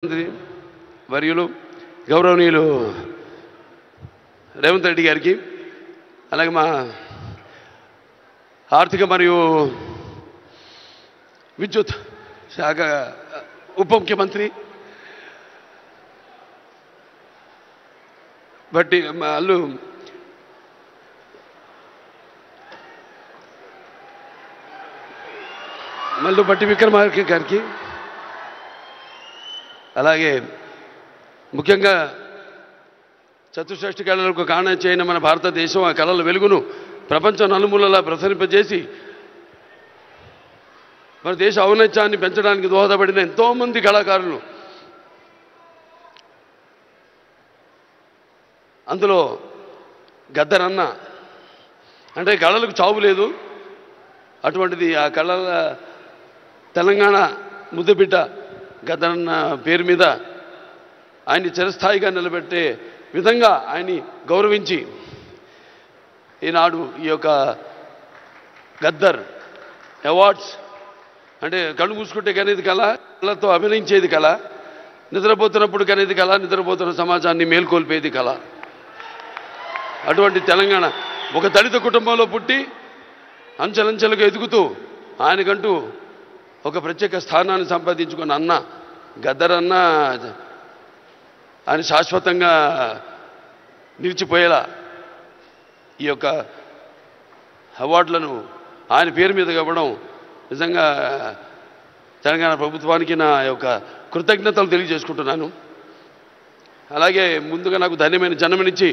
మంత్రి వర్యులు గౌరవనీయులు రేవంత్ రెడ్డి గారికి అలాగే మా ఆర్థిక మరియు విద్యుత్ శాఖ ఉప ముఖ్యమంత్రి బట్టి వాళ్ళు మల్లు బట్టి విక్రమార్క గారికి అలాగే ముఖ్యంగా చతుషష్ఠి కళలకు కారణం చేయని మన భారతదేశం ఆ కళల వెలుగును ప్రపంచం నలుమూలలా ప్రసరింపజేసి మన దేశ ఔన్నత్యాన్ని పెంచడానికి దోహదపడిన ఎంతోమంది కళాకారులు అందులో గద్దరన్న అంటే కళలకు చావు లేదు అటువంటిది ఆ కళల తెలంగాణ ముద్దుబిడ్డ గద్దరన్న పేరు మీద ఆయన్ని చిరస్థాయిగా నిలబెట్టే విధంగా ఆయన్ని గౌరవించి ఈనాడు ఈ యొక్క గద్దర్ అవార్డ్స్ అంటే కళ్ళు మూసుకుంటే కనేది కళ కళతో అభినయించేది కళ నిద్రపోతున్నప్పుడు కనేది కళ నిద్రపోతున్న సమాజాన్ని మేల్కొల్పేది కళ అటువంటి తెలంగాణ ఒక దళిత కుటుంబంలో పుట్టి అంచెలంచెలుగా ఎదుగుతూ ఆయనకంటూ ఒక ప్రత్యేక స్థానాన్ని సంపాదించుకున్న అన్న గద్దరన్న ఆయన శాశ్వతంగా నిలిచిపోయేలా ఈ యొక్క అవార్డులను ఆయన పేరు మీద ఇవ్వడం నిజంగా తెలంగాణ ప్రభుత్వానికి నా యొక్క కృతజ్ఞతలు తెలియజేసుకుంటున్నాను. అలాగే ముందుగా నాకు ధన్యమైన జన్మనిచ్చి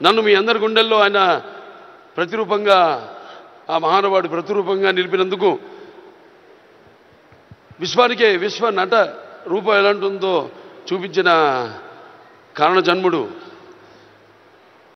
నన్ను మీ అందరి గుండెల్లో ఆయన ప్రతిరూపంగా ఆ మహానుభావుడు ప్రతిరూపంగా నిలిపినందుకు విశ్వానికే విశ్వ నట రూపం ఎలాంటి ఉందో చూపించిన కారణ జన్ముడు